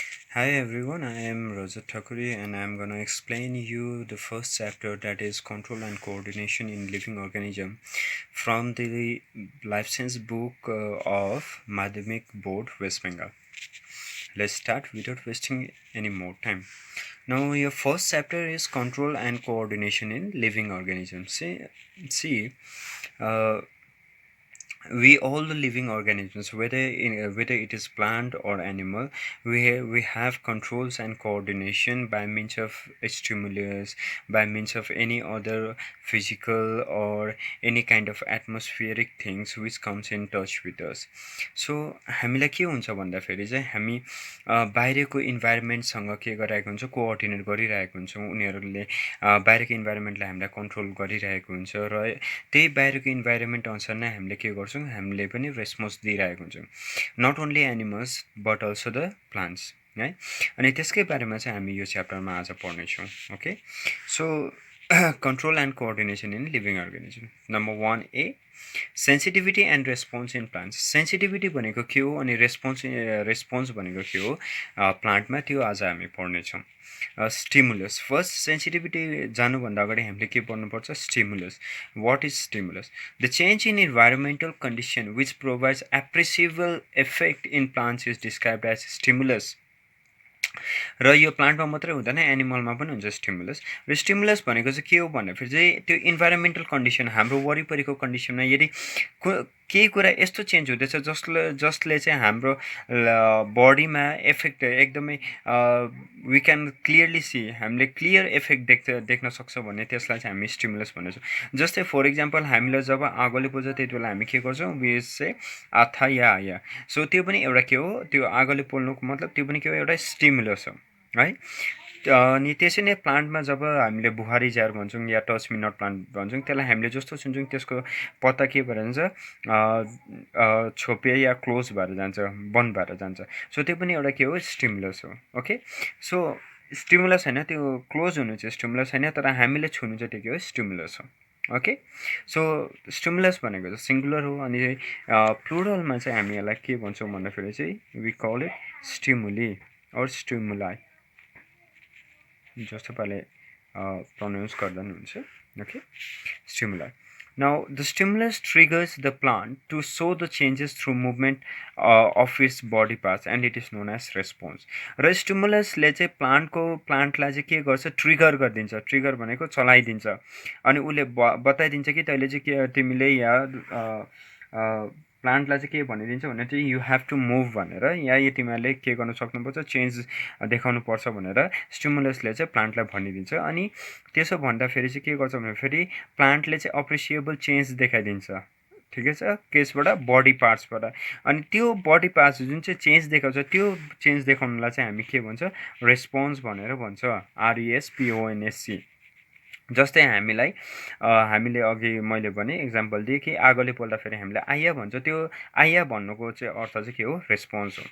Hi everyone, I am Rajat Thakuri and I am gonna explain you the first chapter, that is control and coordination in living organism, from the life science book of Madhyamik Board, West Bengal. Let's start without wasting any more time. Now your first chapter is control and coordination in living organisms. See, uh, we all the living organisms, whether it is plant or animal, we have controls and coordination by means of stimulus, by means of any other physical or any kind of atmospheric things which comes in touch with us. So हामीलाई के हुन्छ भन्दाखेरि चाहिँ हामी बाहिरको इन्भाइरोमेन्टसँग के गरिरहेको हुन्छ, कोअर्डिनेट गरिरहेको हुन्छौँ। उनीहरूले बाहिरको इन्भाइरोमेन्टलाई हामीलाई कन्ट्रोल गरिरहेको हुन्छ र त्यही बाहिरको इन्भाइरोमेन्ट अनुसार नै हामीले के गर्छौँ, हामीले पनि रेस्पोन्स दिइरहेको हुन्छौँ। Not only animals but also the plants, है। अनि त्यसकै बारेमा चाहिँ हामी यो च्याप्टरमा आज पढ्नेछौँ। Okay, so control and coordination in living organism. Number 1A, sensitivity and response in plants. Sensitivity भनेको के हो अनि रेस्पोन्स भनेको के हो प्लान्टमा, त्यो आज हामी पढ्नेछौँ। स्टिमुलस, फर्स्ट सेन्सिटिभिटी जानुभन्दा अगाडि हामीले के पढ्नुपर्छ, stimulus. What is stimulus? The change in environmental condition which provides appreciable effect in plants is described as stimulus. र यो प्लान्टमा मात्रै हुँदैन, एनिमलमा पनि हुन्छ स्टिमुलस। र स्टिमुलस भनेको चाहिँ के हो भन्दाखेरि चाहिँ त्यो इन्भाइरोमेन्टल कन्डिसन, हाम्रो वरिपरिको कन्डिसनमा यदि केही कुरा यस्तो चेन्ज हुँदैछ जसले चाहिँ हाम्रो बडीमा इफेक्ट एकदमै वी क्यान क्लियरली सी, हामीले क्लियर इफेक्ट देख्न सक्छौँ भने त्यसलाई चाहिँ हामी स्टिमुलस भन्छौँ। जस्तै फर इक्जाम्पल, हामीलाई जब आगोले पोल्छ त्यति बेला हामी के गर्छौँ, वी से आथा या सो त्यो पनि एउटा के हो, त्यो आगोले पोल्नुको मतलब त्यो पनि के हो, एउटा स्टिमुलस हो, है। अनि त्यसै नै प्लान्टमा जब हामीले बुहारी जार भन्छौँ या टच मी नट प्लान्ट भन्छौँ, त्यसलाई हामीले जस्तो छुन्छौँ त्यसको पत्ता के भएर जान्छ, छोपे या क्लोज भएर जान्छ, बन्द भएर जान्छ। सो त्यो पनि एउटा के हो, स्टिमुलस हो। ओके, सो स्टिमुलस होइन, त्यो क्लोज हुनु चाहिँ स्टिमुलस होइन, तर हामीले छुनु चाहिँ त्यो के हो, स्टिमुलस हो। ओके, सो स्टिमुलस भनेको चाहिँ सिङ्गुलर हो, अनि प्लुरलमा चाहिँ हामी यसलाई के भन्छौँ भन्दाखेरि चाहिँ वी कल इट स्टिमुली और स्टिमुलाई, जस्तो पाराले प्रनाउन्स गर्दा पनि हुन्छ। Okay, stimuli. Now, the stimulus triggers the plant to show the changes through movement of its body parts and it is known as response. र स्टिमुलसले चाहिँ प्लान्टलाई चाहिँ के गर्छ, ट्रिगर गरिदिन्छ। ट्रिगर भनेको चलाइदिन्छ, अनि उसले बताइदिन्छ कि तैँले चाहिँ के तिमीले या प्लान्टलाई चाहिँ के भनिदिन्छ भने चाहिँ यु हेभ टु मुभ भनेर, या तिमीहरूले के गर्नु सक्नुपर्छ, चेन्ज देखाउनु पर्छ भनेर स्टिमुलसले चाहिँ प्लान्टलाई भनिदिन्छ। अनि त्यसो भन्दाखेरि चाहिँ के गर्छ भने फेरि प्लान्टले चाहिँ अप्रिसिएबल चेन्ज देखाइदिन्छ, ठिकै छ, केसबाट, बडी पार्ट्सबाट। अनि त्यो बडी पार्ट्स जुन चाहिँ चेन्ज देखाउँछ, त्यो चेन्ज देखाउनुलाई चाहिँ हामी के भन्छ, रेस्पोन्स भनेर भन्छ, RESPONSC। जस्तै हामीले अघि मैले भने इक्जाम्पल दिएँ कि आगोले पोल्दाखेरि हामीले आइया भन्छ, त्यो आइया भन्नुको चाहिँ अर्थ चाहिँ के हो, रेस्पोन्स हो।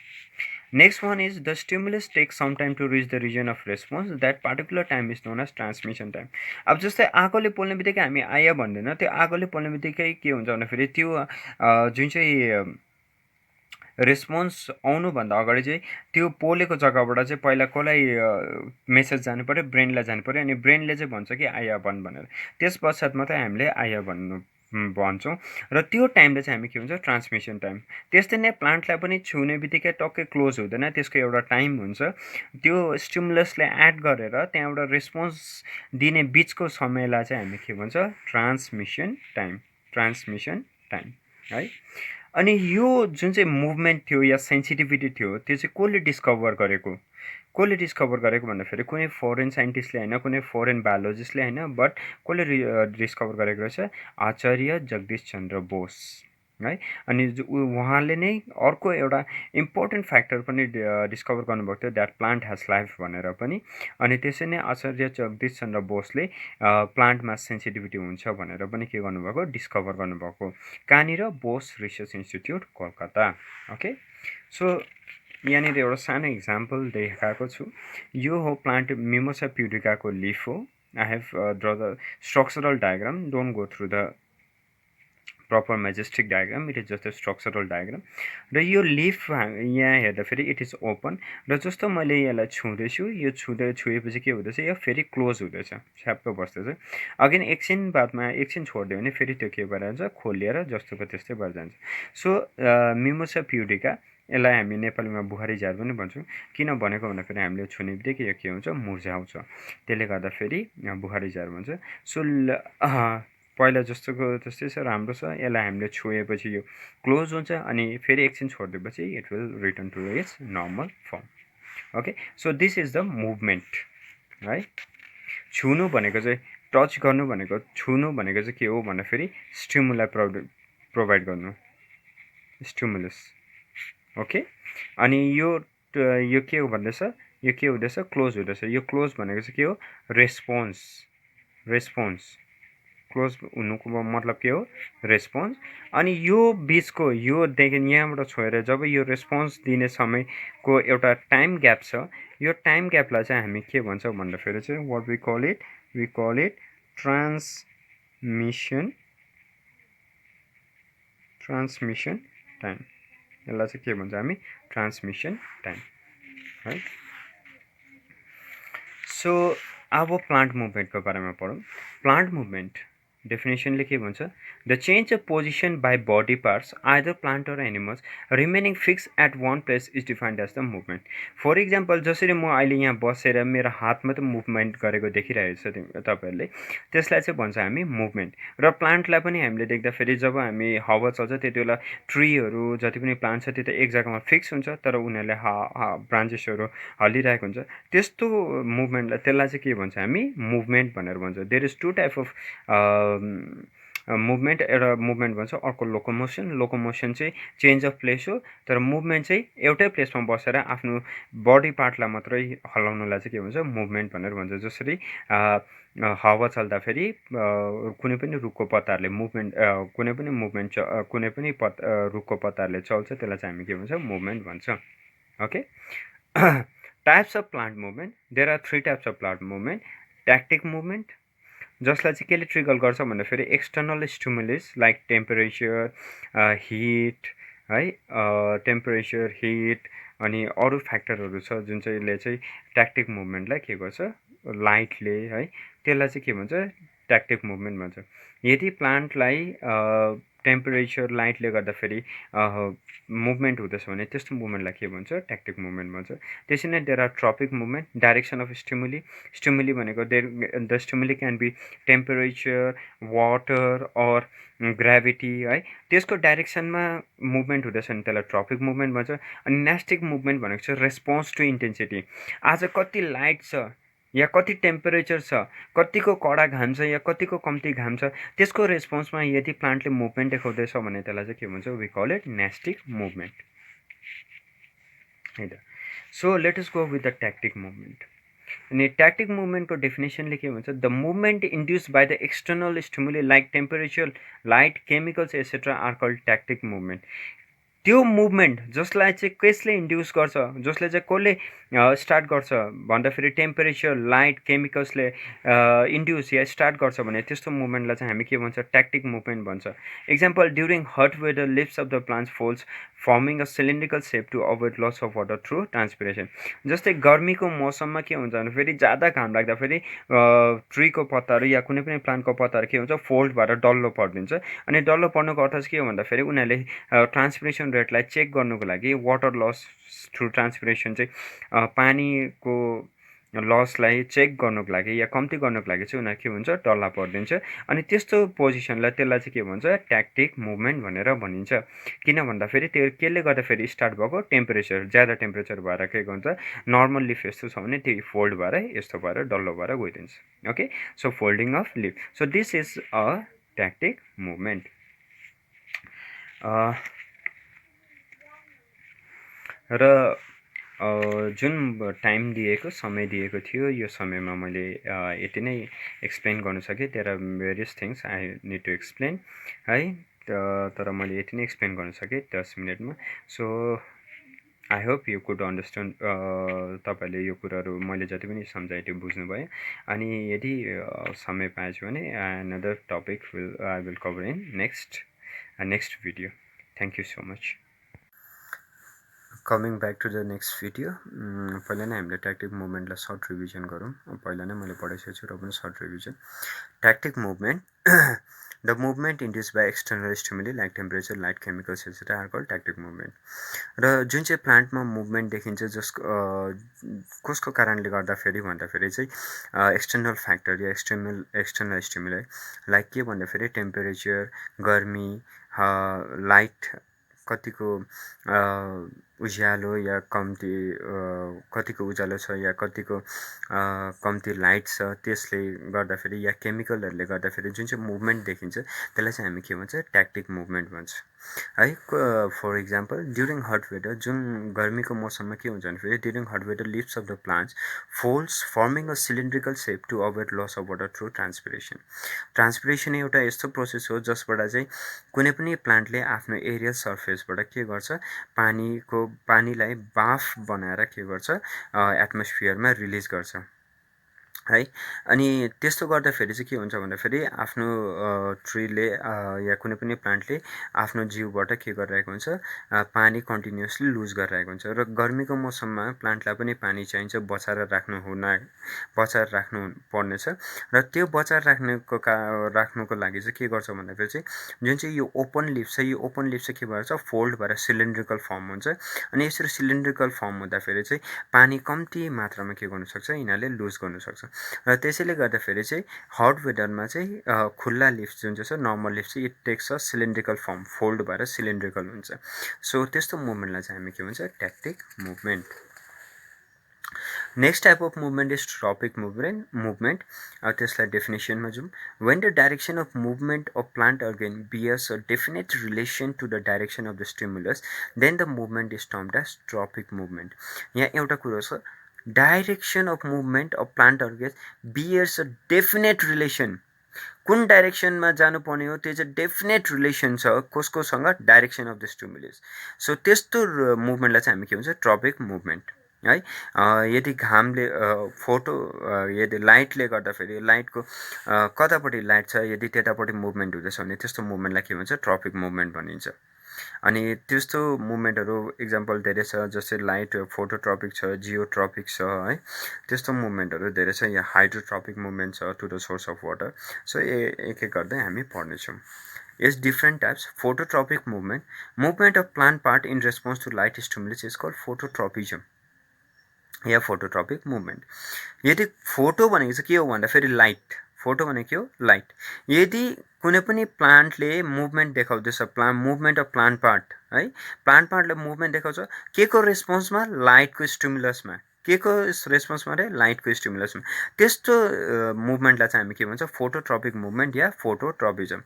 Next one is the stimulus take some time to reach the region of response, that particular time is known as transmission time. अब जस्तै आगोले पोल्ने बित्तिकै हामी आइया भन्दैन, त्यो आगोले पोल्ने बित्तिकै के हुन्छ भन्दाखेरि त्यो जुन चाहिँ रेस्पोन्स आउनुभन्दा अगाडि चाहिँ त्यो पोलेको जग्गाबाट चाहिँ पहिला कसलाई मेसेज जानु पऱ्यो, ब्रेनलाई जानु पऱ्यो, अनि ब्रेनले चाहिँ भन्छ कि आइया भन् भनेर, त्यस पश्चात मात्रै हामीले आइया भन्छौँ। र त्यो टाइमले चाहिँ हामी के भन्छ, ट्रान्समिसन टाइम। त्यस्तै नै प्लान्टलाई पनि छुने बित्तिकै टक्कै क्लोज हुँदैन, त्यसको एउटा टाइम हुन्छ, त्यो स्टिमुलसले एड गरेर त्यहाँ एउटा रेस्पोन्स दिने बिचको समयलाई चाहिँ हामी के भन्छ, ट्रान्समिसन टाइम, है। अनि यो जुन चाहिँ मुभमेन्ट थियो या सेन्सिटिभिटी थियो, त्यो चाहिँ कसले डिस्कभर गरेको भन्दाखेरि कुनै फरेन साइन्टिस्टले होइन, कुनै फरेन बायोलोजिस्टले होइन, बट कसले डिस्कभर गरेको रहेछ, आचार्य जगदीश चन्द्र बोस, है। अनि उहाँले नै अर्को एउटा इम्पोर्टेन्ट फ्याक्टर पनि डिस्कभर गर्नुभएको थियो, द्याट प्लान्ट हेज लाइफ भनेर पनि। अनि त्यसै नै आचार्य जगदीश चन्द्र बोसले प्लान्टमा सेन्सिटिभिटी हुन्छ भनेर पनि के गर्नुभएको, डिस्कभर गर्नुभएको। कहाँनिर, Bose research institute, Kolkata. Okay, so यहाँनिर एउटा सानो इक्जाम्पल देखाएको छु। यो हो प्लान्ट मिमोसा प्युडिकाको लिफ हो। I have draw the structural diagram, don't go through the proper majestic diagram, it is just a structural diagram. र यो लिफ यहाँ हेर्दाखेरि इट इज ओपन र जस्तो मैले यसलाई छुँदैछु यो छुएपछि के हुँदैछ यो फेरि क्लोज हुँदैछ छ्याप्प बस्दैछ अगेन एकछिन बादमा एकछिन छोडिदियो भने फेरि त्यो के भएर जान्छ खोलिएर जस्तोको त्यस्तै भएर जान्छ सो मिमोसा प्युडिका यसलाई हामी नेपालीमा बुहारी झार पनि भन्छौँ किन भनेको भन्दाखेरि हामीले छुने बित्तिकै यो के हुन्छ मुर्झाउँछ त्यसले गर्दाखेरि बुहारी झार भन्छ सो पहिला जस्तोको त्यस्तै छ राम्रो छ यसलाई हामीले छोएपछि यो क्लोज हुन्छ अनि फेरि एकछिन छोडिदिएपछि it will return to its normal form okay so this is the movement है छुनु भनेको चाहिँ टच गर्नु भनेको छुनु भनेको चाहिँ के हो भन्दाखेरि स्टिमुलाई प्रोभाइड गर्नु स्टिमुलस ओके अनि यो के हो भन्दैछ यो के हुँदैछ क्लोज हुँदैछ यो क्लोज भनेको चाहिँ के हो रेस्पोन्स क्लोज हुनुको मतलब के हो रेस्पोन्स अनि यो बिचको योदेखि यहाँबाट छोएर जब यो रेस्पोन्स दिने समयको एउटा टाइम ग्याप छ यो टाइम ग्यापलाई चाहिँ हामी के भन्छौँ भन्दाखेरि चाहिँ what we call it transmission time यसलाई चाहिँ के भन्छ हामी ट्रान्समिसन टाइम है सो अब प्लान्ट मुभमेन्टको बारेमा पढौँ प्लान्ट मुभमेन्ट डेफिनेसनले के भन्छ the change of position by body parts either plant or animals remaining fix at one place is defined as the movement for example जसरी म अहिले यहाँ बसेर मेरो हात मात्रै मुभमेन्ट गरेको देखिरहेको छ तपाईँहरूले त्यसलाई चाहिँ भन्छ हामी मुभमेन्ट र प्लान्टलाई पनि हामीले देख्दाखेरि जब हामी हावा चल्छ त्यति बेला ट्रीहरू जति पनि प्लान्ट छ त्यो त एक जग्गामा फिक्स हुन्छ तर उनीहरूले ब्रान्चेसहरू हल्लिरहेको हुन्छ त्यस्तो मुभमेन्टलाई त्यसलाई चाहिँ के भन्छ हामी मुभमेन्ट भनेर भन्छ there is two type of movement एउटा मुभमेन्ट भन्छ अर्को लोकोमोसन चाहिँ चेन्ज अफ प्लेस हो तर मुभमेन्ट चाहिँ एउटै प्लेसमा बसेर आफ्नो बडी पार्टलाई मात्रै हल्लाउनलाई चाहिँ के भन्छ मुभमेन्ट भनेर भन्छ जसरी हावा चल्दाखेरि कुनै पनि रुखको पत्ताहरूले कुनै पनि रुखको पत्ताहरूले चल्छ त्यसलाई चाहिँ हामी के भन्छ मुभमेन्ट भन्छ okay types of plant movement there are 3 types of plant movement tactic movement जसलाई चाहिँ केले ट्रिगर गर्छ भन्दाखेरि external stimulus like temperature heat है टेम्परेचर हिट अनि अरू फ्याक्टरहरू छ जुन चाहिँले चाहिँ ट्याक्टिक मुभमेन्टलाई के गर्छ लाइटले है त्यसलाई चाहिँ के भन्छ ट्याक्टिक मुभमेन्ट भन्छ यदि प्लान्टलाई टेम्परेचर लाइटले गर्दाखेरि मुभमेन्ट हुँदैछ भने त्यस्तो मुभमेन्टलाई के भन्छ ट्याक्टिक मुभमेन्ट भन्छ त्यसरी नै there are tropic movement direction of stimuli भनेको the stimuli can be temperature water or gravity है त्यसको डाइरेक्सनमा मुभमेन्ट हुँदैछ भने त्यसलाई ट्रपिक मुभमेन्ट भन्छ अनि नेस्टिक मुभमेन्ट भनेको चाहिँ रेस्पोन्स टु इन्टेन्सिटी आज कति लाइट छ या कति टेम्परेचर छ कतिको कडा घाम छ या कतिको कम्ती घाम छ त्यसको रेस्पोन्समा यदि प्लान्टले मुभमेन्ट देखाउँदैछ भने त्यसलाई चाहिँ के भन्छ we call it nastic movement है त so let us go with the tactic movement अनि ट्याक्टिक मुभमेन्टको डेफिनेसनले के भन्छ the movement induce by the external stimuli like temperature light chemicals etcetera are called tactic movement त्यो मुभमेन्ट जसलाई चाहिँ कसले इन्ड्युस गर्छ जसले चाहिँ कसले स्टार्ट गर्छ भन्दाखेरि टेम्परेचर लाइट केमिकल्सले इन्ड्युस या स्टार्ट गर्छ भने त्यस्तो मुभमेन्टलाई चाहिँ हामी के भन्छ ट्याक्टिक मुभमेन्ट भन्छ example during hot weather leaves of the plants folds forming a cylindrical shape to avoid loss of water through transpiration जस्तै गर्मीको मौसममा के हुन्छ भने फेरि ज्यादा घाम लाग्दाखेरि ट्रीको पत्ताहरू या कुनै पनि प्लान्टको पत्ताहरू के हुन्छ फोल्ड भएर डल्लो परिदिन्छ अनि डल्लो पर्नुको अर्थ चाहिँ के हो भन्दाखेरि उनीहरूले ट्रान्सपिरेसन रेटलाई चेक गर्नुको लागि वाटर लस थ्रु ट्रान्सपिरेसन चाहिँ पानीको लसलाई चेक गर्नुको लागि या कम्ती गर्नुको लागि चाहिँ उनीहरू के हुन्छ डल्ला परिदिन्छ अनि त्यस्तो पोजिसनलाई त्यसलाई चाहिँ के भन्छ ट्याक्टिक मुभमेन्ट भनेर भनिन्छ किन भन्दाखेरि त्यो केले गर्दाखेरि स्टार्ट भएको टेम्परेचर ज्यादा टेम्परेचर भएर के हुन्छ नर्मल लिफ यस्तो छ भने त्यो फोल्ड भएर यस्तो भएर डल्लो भएर गइदिन्छ okay so folding of leaf so this is a tactic movement र जुन टाइम दिएको समय दिएको थियो यो समयमा मैले यति नै एक्सप्लेन गर्न सकेँ there are various things I need to explain है तर मैले यति नै एक्सप्लेन गर्न सकेँ 10 मिनटमा so I hope you could understand तपाईँले यो कुराहरू मैले जति पनि सम्झाएँ त्यो बुझ्नुभयो अनि यदि समय पाएछु भने another topic I will cover in next next video. Thank you so much. Coming back to the next video, पहिला नै हामीले ट्याक्टिक मुभमेन्टलाई सर्ट रिभिजन गरौँ. पहिला नै मैले पढाइसकेको छु र पनि short revision. Tactic movement. The movement induced by external stimuli like temperature, light, chemicals, etc. are called tactic movement. र जुन चाहिँ प्लान्टमा मुभमेन्ट देखिन्छ जसको कसको कारणले गर्दाखेरि भन्दाखेरि चाहिँ एक्सटर्नल फ्याक्टर या एक्सटर्नल स्टिमुलाई लाइक के भन्दाखेरि टेम्परेचर, गर्मी, लाइट, कतिको उज्यालो या कम्ती, कतिको उज्यालो छ या कतिको कम्ती लाइट छ, त्यसले गर्दाखेरि या केमिकलहरूले गर्दाखेरि जुन चाहिँ मुभमेन्ट देखिन्छ त्यसलाई चाहिँ हामी के भन्छ, ट्याक्टिक मुभमेन्ट भन्छ है. For example during hot weather, जुन गर्मीको मौसममा के हुन्छ भने during hot weather leaves of the plants folds forming a cylindrical shape to avoid loss of water through transpiration. Transpiration एउटा यस्तो प्रोसेस हो जसबाट चाहिँ कुनै पनि प्लान्टले आफ्नो एरियल सर्फेसबाट के गर्छ, पानीलाई बाफ बनाएर के गर्छ, एटमोस्फियरमा रिलिज गर्छ है. अनि त्यस्तो गर्दाखेरि चाहिँ के हुन्छ भन्दाखेरि आफ्नो ट्रीले या कुनै पनि प्लान्टले आफ्नो जिउबाट के गरिरहेको हुन्छ, पानी कन्टिन्युसली लुज गरिरहेको हुन्छ. र गर्मीको मौसममा प्लान्टलाई पनि पानी चाहिन्छ, बचाएर राख्नु पर्नेछ. र त्यो बचाएर राख्नुको लागि चाहिँ के गर्छ भन्दाखेरि चाहिँ जुन चाहिँ यो ओपन लिफ छ, यो ओपन लिफ चाहिँ के भएर फोल्ड भएर सिलिन्ड्रिकल फर्म हुन्छ. अनि यसरी सिलिन्ड्रिकल फर्म हुँदाखेरि चाहिँ पानी कम्ती मात्रामा के गर्नु सक्छ, यिनीहरूले लुज गर्नु सक्छ. र त्यसैले गर्दाखेरि चाहिँ हट वेदरमा चाहिँ खुल्ला लिफ जुन चाहिँ छ, नर्मल लिफ चाहिँ it takes a cylindrical form, fold भएर सिलिन्ड्रिकल हुन्छ. सो त्यस्तो मुभमेन्टलाई चाहिँ हामी के भन्छ, tactic movement. Next type of movement is tropic movement. त्यसलाई डेफिनेसनमा जाउँ. When the direction of movement of plant organ bears a definite relation to the direction of the stimulus, then the movement is termed as tropic movement. यहाँ एउटा कुरो छ, direction of movement of plant organ bears a definite relation. कुन डाइरेक्सनमा जानुपर्ने हो त्यो चाहिँ डेफिनेट रिलेसन छ कसकोसँग, direction of the stimulus. So त्यस्तो मुभमेन्टलाई चाहिँ हामी के भन्छ, ट्रपिक मुभमेन्ट है. यदि घामले यदि लाइटले गर्दाखेरि लाइटको कतापट्टि लाइट छ, यदि त्यतापट्टि मुभमेन्ट हुँदैछ भने त्यस्तो मुभमेन्टलाई के भन्छ, ट्रपिक मुभमेन्ट भनिन्छ. अनि त्यस्तो मुभमेन्टहरू इक्जाम्पल धेरै छ, जस्तै लाइट फोटोट्रपिक छ, जियोट्रपिक छ है. त्यस्तो मुभमेन्टहरू धेरै छ. यहाँ हाइड्रोट्रपिक मुभमेन्ट छ to the source of water. So एक एक गर्दै हामी पढ्नेछौँ. Is different types. Phototropic movement of plant part in response to light stimulus is called phototropism या फोटोट्रपिक मुभमेन्ट. यदि फोटो भनेको चाहिँ के हो भन्दाखेरि लाइट, फोटो भनेको के हो, लाइट. यदि कुनै पनि प्लान्टले मुभमेन्ट देखाउँदैछ, मुभमेन्ट अफ प्लान्ट पार्ट है, प्लान्ट पार्टले मुभमेन्ट देखाउँछ के को रेस्पोन्समा, लाइटको स्टिमुलसमा. के को रेस्पोन्समा रे, लाइटको स्टिमुलसमा. त्यस्तो मुभमेन्टलाई चाहिँ हामी के भन्छ, फोटोट्रपिक मुभमेन्ट या फोटोट्रपिजम.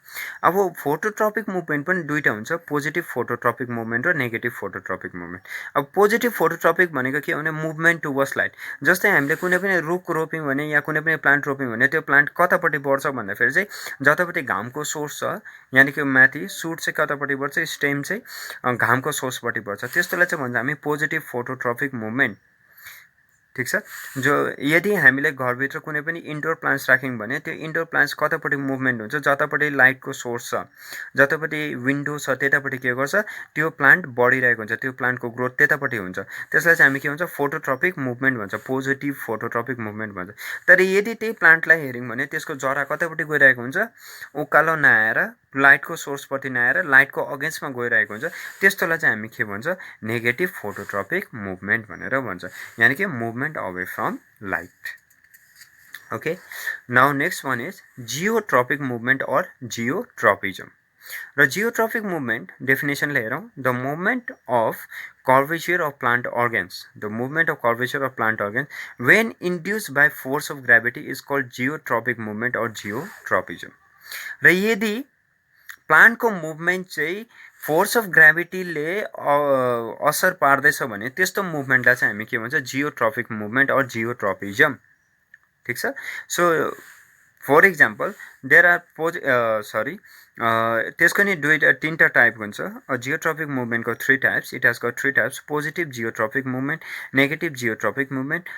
अब फोटोट्रपिक मुभमेन्ट पनि दुईवटा हुन्छ, पोजिटिभ फोटोट्रपिक मुभमेन्ट र नेगेटिभ फोटोट्रपिक मुभमेन्ट. अब पोजिटिभ फोटोट्रपिक भनेको के भने मुभमेन्ट टुवर्ड्स लाइट. जस्तै हामीले कुनै पनि रुख रोप्यौँ भने या कुनै पनि प्लान्ट रोप्यौँ भने त्यो प्लान्ट कतापट्टि बढ्छ भन्दाखेरि चाहिँ जतापट्टि घामको सोर्स छ, यानि कि माथि सुट चाहिँ कतापट्टि बढ्छ, स्टेम चाहिँ घामको सोर्सपट्टि बढ्छ, त्यस्तोलाई चाहिँ भन्छ हामी पोजिटिभ फोटोट्रपिक मुभमेन्ट. ठिक छ. जो यदि हामीले घरभित्र कुनै पनि इन्डोर प्लान्ट्स राख्यौँ भने त्यो इन्डोर प्लान्ट्स कतापट्टि मुभमेन्ट हुन्छ, जतापट्टि लाइटको सोर्स छ, जतापट्टि विन्डो छ, त्यतापट्टि के गर्छ, त्यो प्लान्ट बढिरहेको हुन्छ, त्यो प्लान्टको ग्रोथ त्यतापट्टि हुन्छ. त्यसलाई चाहिँ हामी के भन्छ, फोटोट्रपिक मुभमेन्ट भन्छ, पोजिटिभ फोटोट्रपिक मुभमेन्ट भन्छ. तर यदि त्यही प्लान्टलाई हेऱ्यौँ भने त्यसको जरा कतापट्टि गइरहेको हुन्छ, उकालो नआएर, लाइटको सोर्सपट्टि नआएर लाइटको अगेन्स्टमा गइरहेको हुन्छ, त्यस्तोलाई चाहिँ हामी के भन्छ, नेगेटिभ फोटोट्रपिक मुभमेन्ट भनेर भन्छ. यानि कि movement away from light. Okay, now next one is geotropic movement or geotropism. The geotropic movement definition ले रहा हूँ, the movement of curvature of plant organs. The movement of curvature of plant organs when induced by force of gravity is called geotropic movement or geotropism. र यदि प्लान्टको movement चाहिँ force of ग्राभिटीले असर पार्दैछ भने त्यस्तो मुभमेन्टलाई चाहिँ हामी के भन्छ, जियोट्रपिक मुभमेन्ट अर जियोट्रपिजम. ठिक छ. So for example there are त्यसको नि तिनवटा टाइप हुन्छ. जियोट्रपिक मुभमेन्टको 3 types. It has got 3 types: positive geotropic movement, negative geotropic movement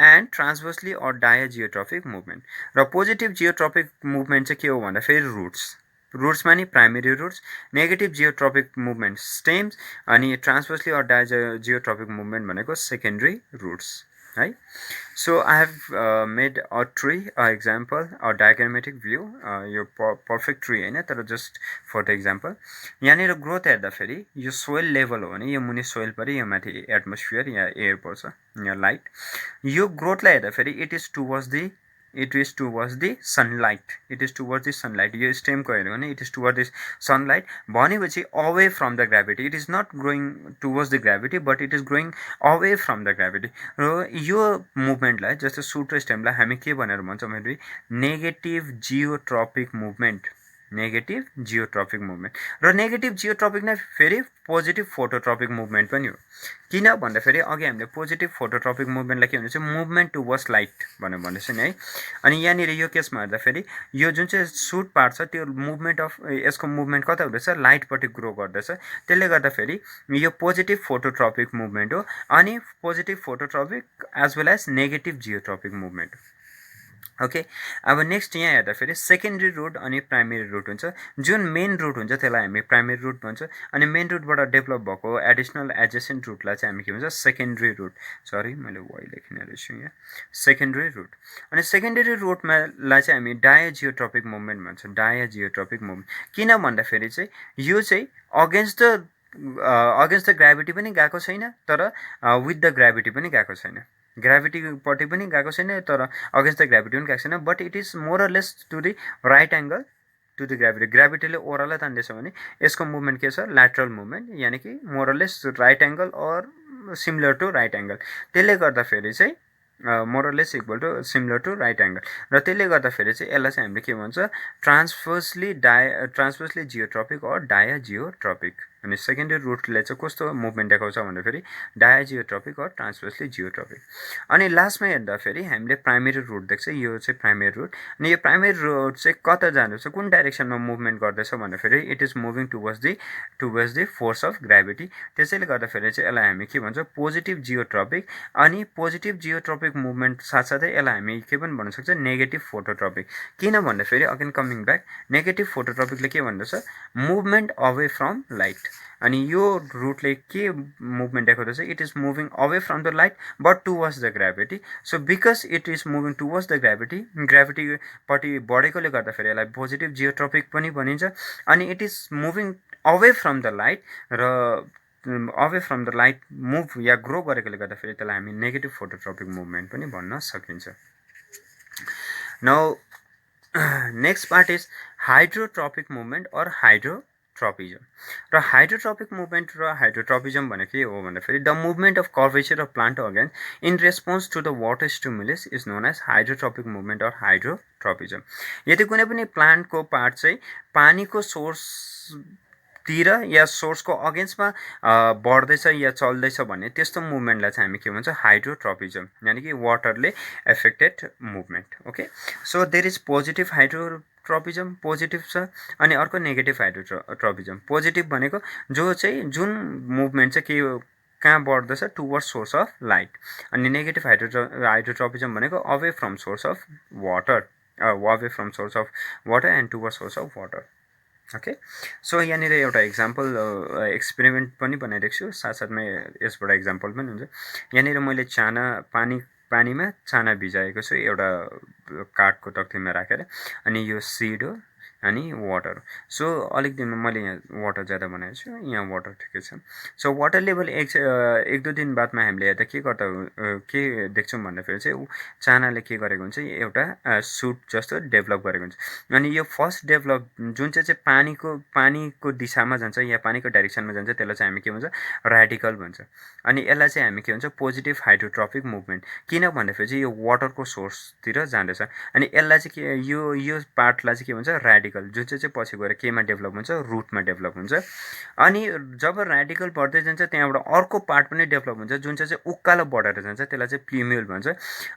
and transversely or diageotropic movement. र पोजिटिभ जियोट्रपिक मुभमेन्ट चाहिँ के हो भन्दा फेरि रुट्स रुट्समा नि primary roots, negative geotropic movement stems, अनि ट्रान्सभर्सली अर जियोट्रोपिक मुभमेन्ट भनेको सेकेन्डरी रुट्स है. So I have made a tree example, a diagrammatic view, यो perfect tree हैन, तर just for the example. यहाँनिर ग्रोथ हेर्दाखेरि यो सोइल लेभल हो भने यो मुनि सोइल पऱ्यो, यो माथि एटमोस्फियर या एयर पर्छ, यहाँ लाइट. यो ग्रोथलाई हेर्दाखेरि it is towards the sunlight. It is towards the sunlight. यो स्टेमको हेर्यो भने it is towards the sunlight भनेपछि away from the gravity. It is not growing towards the gravity, but it is growing away from the gravity. र यो मुभमेन्टलाई जस्तो suit र स्टेमलाई हामी के भनेर भन्छौँ भने negative geotropic movement. Negative geotropic movement र नेगेटिभ जियोट्रोपिक नै फेरि पोजिटिभ फोटोट्रोपिक मुभमेन्ट पनि हो. किन भन्दाखेरि अघि हामीले पोजिटिभ फोटोट्रोपिक मुभमेन्टलाई के भन्छ, मुभमेन्ट टुवर्ड्स लाइट भनेर भन्दैछ नि है. अनि यहाँनिर यो केसमा हेर्दाखेरि यो जुन चाहिँ सुट पार्ट छ त्यो मुभमेन्ट अफ यसको मुभमेन्ट कता हुँदैछ, लाइटपट्टि ग्रो गर्दैछ. त्यसले गर्दाखेरि यो पोजिटिभ फोटोट्रोपिक मुभमेन्ट हो. अनि positive phototropic as well as negative geotropic movement. Okay, अब नेक्स्ट यहाँ हेर्दाखेरि सेकेन्डरी रुट अनि प्राइमेरी रुट हुन्छ. जुन मेन रुट हुन्छ त्यसलाई हामी प्राइमेरी रुट भन्छ. अनि मेन रुटबाट डेभलप भएको एडिसनल एडजेसेन्ट रुटलाई चाहिँ हामी के भन्छ, सेकेन्डरी रुट. सरी मैले वाइ लेखिने रहेछु यहाँ, सेकेन्डरी रुट. अनि सेकेन्डरी रुटमा चाहिँ हामी डायजियोट्रोपिक मुभमेन्ट भन्छ. डायजियोट्रोपिक मुभमेन्ट किन भन्दाखेरि चाहिँ यो चाहिँ अगेन्स्ट द ग्राभिटी पनि गएको छैन, तर विथ द ग्राभिटी पनि गएको छैन. ग्राभिटीपट्टि पनि गएको छैन, तर अगेन्स्ट द ग्राभिटी पनि गएको छैन. But it is more less to the right angle to the gravity. ग्राभिटीले ओह्रालै तान्दैछ भने यसको मुभमेन्ट के छ, ल्याटरल मुभमेन्ट, यानि कि more less right angle or similar to right angle. त्यसले गर्दाखेरि चाहिँ more less equal to similar to right angle. र त्यसले गर्दाखेरि चाहिँ यसलाई चाहिँ हामीले के भन्छ, ट्रान्सभर्सली जियोट्रोपिक अर डायाजियोट्रोपिक. अनि सेकेन्डरी रुटले चाहिँ कस्तो मुभमेन्ट देखाउँछ भन्दाखेरि डायाजियोट्रोपिक अर ट्रान्सभर्सली जियोट्रोपिक. अनि लास्टमा हेर्दाखेरि हामीले प्राइमेरी रुट देख्छ. यो चाहिँ प्राइमेरी रुट. अनि यो प्राइमेरी रुट चाहिँ कता जाँदैछ, कुन डाइरेक्सनमा मुभमेन्ट गर्दैछ भन्दाखेरि it is moving towards the force of gravity. त्यसैले गर्दाखेरि चाहिँ यसलाई हामी के भन्छ, पोजिटिभ जियोट्रोपिक. अनि पोजिटिभ जियोट्रोपिक मुभमेन्ट साथसाथै यसलाई हामी के पनि भन्न सक्छ, नेगेटिभ फोटोट्रोपिक. किन भन्दाखेरि अगेन कमिङ ब्याक, नेगेटिभ फोटोट्रोपिकले के भन्दछ, मुभमेन्ट अवे फ्रम लाइट. अनि यो रुटले के मुभमेन्ट देखाउँदैछ, it is moving away from the light but towards the gravity. So because it is moving towards the ग्राभिटीपट्टि बढेकोले गर्दाखेरि यसलाई पोजिटिभ जियोट्रोपिक पनि भनिन्छ. अनि it is moving away from the light, र away from the light move या grow गरेकोले गर्दाखेरि त्यसलाई हामी नेगेटिभ फोटोट्रोपिक मुभमेन्ट पनि भन्न सकिन्छ. Now next part is hydrotropic movement or hydrotropism. र हाइड्रोट्रोपिक मुभमेन्ट र हाइड्रोट्रोपिजम भनेको के हो भन्दाखेरि the movement of curvature of plant organ in response to the water stimulus is known as hydrotropic movement or hydrotropism. यदि कुनै पनि प्लान्टको पार्ट चाहिँ पानीको सोर्सतिर या सोर्सको अगेन्स्टमा बढ्दैछ या चल्दैछ भने त्यस्तो मुभमेन्टलाई चाहिँ हामी के भन्छ, हाइड्रोट्रोपिजम, यानि कि वाटरले affected movement. Okay, so there is positive hydrotropism, positive छ. अनि अर्को नेगेटिभ हाइड्रोट्रोपिजम. पोजिटिभ भनेको जुन मुभमेन्ट चाहिँ के कहाँ बढ्दैछ, टुवर्ड्स सोर्स अफ लाइट. अनि नेगेटिभ हाइड्रोट्रोपिजम भनेको away from source of water, and towards source of water. Okay, so यहाँनिर एउटा एक्जाम्पल एक्सपेरिमेन्ट पनि बनाइदिएको छु, साथसाथमै यसबाट एक्जाम्पल पनि हुन्छ. यहाँनिर मैले पानीमा चाना भिजाएको छु एउटा काठको टक्टीमा राखेर. अनि यो सिड हो अनि वाटर. सो अलिक दिनमा मैले यहाँ वाटर ज्यादा बनाएको छु, यहाँ वाटर ठिकै छ. सो वाटर लेभल एक दुई दिन बादमा हामीले हेर्दा के देख्छौँ भन्दाखेरि चाहिँ चानाले के गरेको हुन्छ, एउटा सुट जस्तो डेभलप गरेको हुन्छ. अनि यो फर्स्ट डेभलप जुन चाहिँ पानीको दिशामा जान्छ या पानीको डाइरेक्सनमा जान्छ त्यसलाई चाहिँ हामी के भन्छ, रेडिकल भन्छ. अनि यसलाई चाहिँ हामी के भन्छ, पोजिटिभ हाइड्रोट्रोपिक मुभमेन्ट. किन भन्दाखेरि चाहिँ यो वाटरको सोर्सतिर जाँदैछ. अनि यसलाई चाहिँ यो पार्टलाई चाहिँ के भन्छ, रेडिकल, जुन चाहिँ पछि गएर केमा डेभलप हुन्छ, रुटमा डेभलप हुन्छ. अनि जब रेडिकल बढ्दै जान्छ त्यहाँबाट अर्को पार्ट पनि डेभलप हुन्छ जुन चाहिँ उकालो बढेर जान्छ, त्यसलाई चाहिँ प्लुम्युल भन्छ.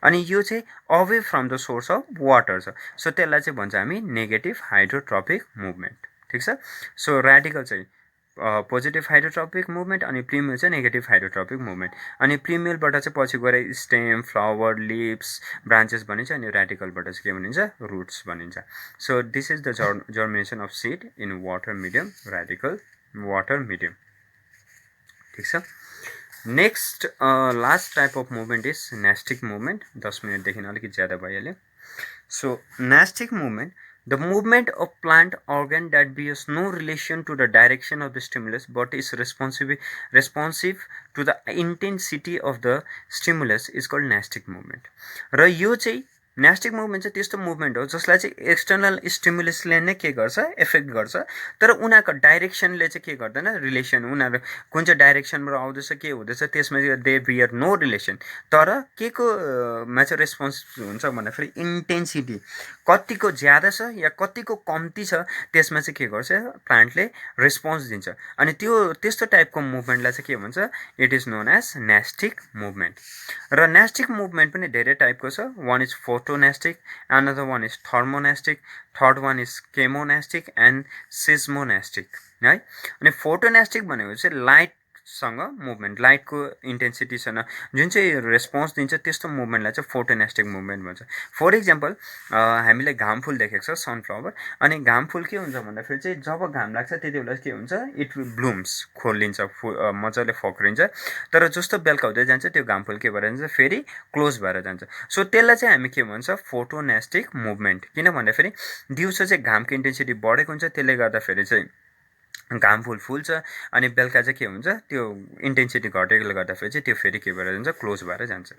अनि यो चाहिँ away from the source of water छ. सो त्यसलाई चाहिँ भन्छ हामी नेगेटिभ हाइड्रोट्रोपिक मुभमेन्ट. ठिक छ. सो रेडिकल चाहिँ पोजिटिभ हाइड्रोट्रोपिक मुभमेन्ट अनि प्रिमियल चाहिँ नेगेटिभ हाइड्रोट्रोपिक मुभमेन्ट अनि प्रिमियलबाट चाहिँ पछि गएर स्टेम फ्लावर लिप्स ब्रान्चेस भनिन्छ अनि रेडिकलबाट चाहिँ के भनिन्छ रुट्स भनिन्छ so this is the germination of seed in water medium radical water medium ठिक छ next last type of movement is nastic movement 10 मिनटदेखि अलिकति ज्यादा भइहाल्यो so nastic movement the movement of plant organ that bears no relation to the direction of the stimulus but is responsive to the intensity of the stimulus is called nestic movement र यो चाहिँ nastic movement चाहिँ त्यस्तो movement हो जसलाई चाहिँ external स्टिमुलसले नै के गर्छ एफेक्ट गर्छ तर उनीहरूको डाइरेक्सनले चाहिँ के गर्दैन रिलेसन उनीहरू कुन चाहिँ डाइरेक्सनबाट आउँदैछ के हुँदैछ त्यसमा चाहिँ दे बियर नो रिलेसन तर के को मा चाहिँ रेस्पोन्स हुन्छ भन्दाखेरि इन्टेन्सिटी कतिको ज्यादा छ या कतिको कम्ती छ त्यसमा चाहिँ के गर्छ प्लान्टले रेस्पोन्स दिन्छ अनि त्यो त्यस्तो टाइपको मुभमेन्टलाई चाहिँ के भन्छ it is known as nastic movement र नेस्टिक मुभमेन्ट पनि धेरै टाइपको छ one is photonastic, another one is thermonastic, third one is chemonastic and seismonastic है अनि फोटोनेस्टिक भनेको चाहिँ लाइटसँग मुभमेन्ट लाइटको इन्टेन्सिटीसँग जुन चाहिँ रेस्पोन्स दिन्छ त्यस्तो मुभमेन्टलाई चाहिँ फोटोनेस्टिक मुभमेन्ट भन्छ फर इक्जाम्पल हामीले घाम फुल देखेको छ सनफ्लावर अनि घाम फुल के हुन्छ भन्दाखेरि चाहिँ जब घाम लाग्छ त्यति बेला के हुन्छ इट ब्लुम्स खोलिन्छ मजाले फक्रिन्छ तर जस्तो बेलुका हुँदै जान्छ त्यो घाम फुल के भएर जान्छ फेरि क्लोज भएर जान्छ सो त्यसलाई चाहिँ हामी के भन्छ फोटोनेस्टिक मुभमेन्ट किन भन्दाखेरि दिउँसो चाहिँ घामको इन्टेन्सिटी बढेको हुन्छ त्यसले गर्दाखेरि चाहिँ घाम फुल फुल्छ अनि बेलुका चाहिँ के हुन्छ त्यो इन्टेन्सिटी घटेकोले गर्दाखेरि चाहिँ त्यो फेरि के भएर जान्छ क्लोज भएर जान्छ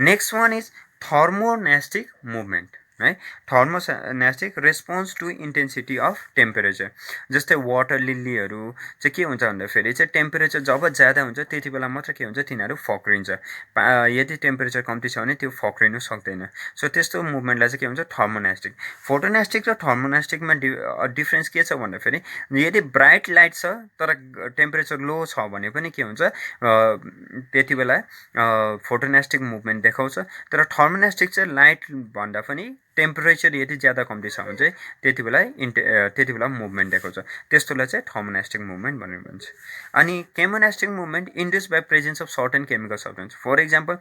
next one is thermonastic movement है thermonastic response to intensity of temperature जस्तै वाटर लिल्लीहरू चाहिँ के हुन्छ भन्दाखेरि चाहिँ टेम्परेचर जब ज्यादा हुन्छ त्यति बेला मात्र के हुन्छ तिनीहरू फक्रिन्छ यदि टेम्परेचर कम्ती छ भने त्यो फक्रिनु सक्दैन सो त्यस्तो मुभमेन्टलाई चाहिँ के भन्छ थर्मोनेस्टिक फोटोनेस्टिक र थर्मोनेस्टिकमा डिफ्रेन्स के छ भन्दाखेरि यदि ब्राइट लाइट छ तर टेम्परेचर लो छ भने पनि के हुन्छ त्यति बेला फोटोनेस्टिक मुभमेन्ट देखाउँछ तर थर्मोनेस्टिक चाहिँ लाइट भन्दा पनि टेम्परेचर यदि ज्यादा कम्ती छ भने चाहिँ त्यति बेला मुभमेन्ट देखाउँछ त्यस्तोलाई चाहिँ थर्मोनेस्टिक मुभमेन्ट भनेर भन्छ अनि chemonastic movement induce by presence of certain chemical substance for example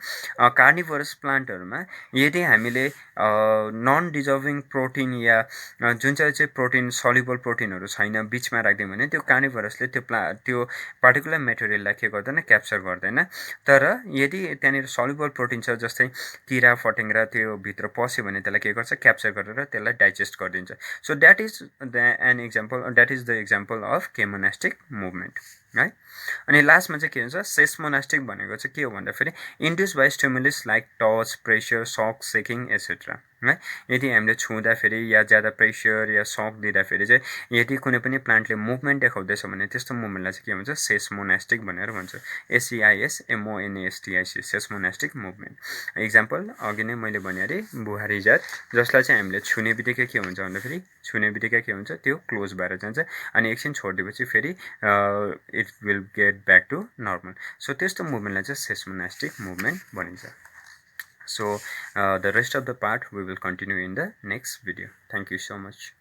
carnivorous प्लान्टहरूमा यदि हामीले नन डिजर्भिङ प्रोटिन या जुन चाहिँ प्रोटिन सल्युबल प्रोटिनहरू छैन बिचमा राखिदियो भने त्यो कार्निभरसले त्यो पार्टिकुलर मेटेरियललाई के गर्दैन क्याप्चर गर्दैन तर यदि त्यहाँनिर सल्युबल प्रोटिन छ जस्तै किरा फटेङ्ग्रा त्यो भित्र पस्यो भने त्यसलाई के गर्छ क्याप्चर गरेर त्यसलाई डाइजेस्ट गरिदिन्छ so that is the example of chemonastic movement है अनि लास्टमा चाहिँ के हुन्छ सेस्मोनेस्टिक भनेको चाहिँ के हो भन्दाखेरि induce by stimulus like touch pressure सक सेकिङ एसेट्रा है यदि हामीले छुँदाखेरि या ज्यादा प्रेसर या सक दिँदाखेरि चाहिँ यदि कुनै पनि प्लान्टले मुभमेन्ट देखाउँदैछ भने त्यस्तो मुभमेन्टलाई चाहिँ के भन्छ सेस्मोनेस्टिक भनेर भन्छ SEISMONASTIC सेस्मोनेस्टिक मुभमेन्ट इक्जाम्पल अघि नै मैले भनिहालेँ बुहारी जात जसलाई चाहिँ हामीले छुने बित्तिकै के हुन्छ भन्दाखेरि छुने बित्तिकै के हुन्छ त्यो क्लोज भएर जान्छ अनि एकछिन छोडिदिएपछि फेरि it will get back to normal so त्यस्तो मुभमेन्टलाई चाहिँ सेस्मोनेस्टिक मुभमेन्ट भनिन्छ So the rest of the part we will continue in the next video. Thank you so much.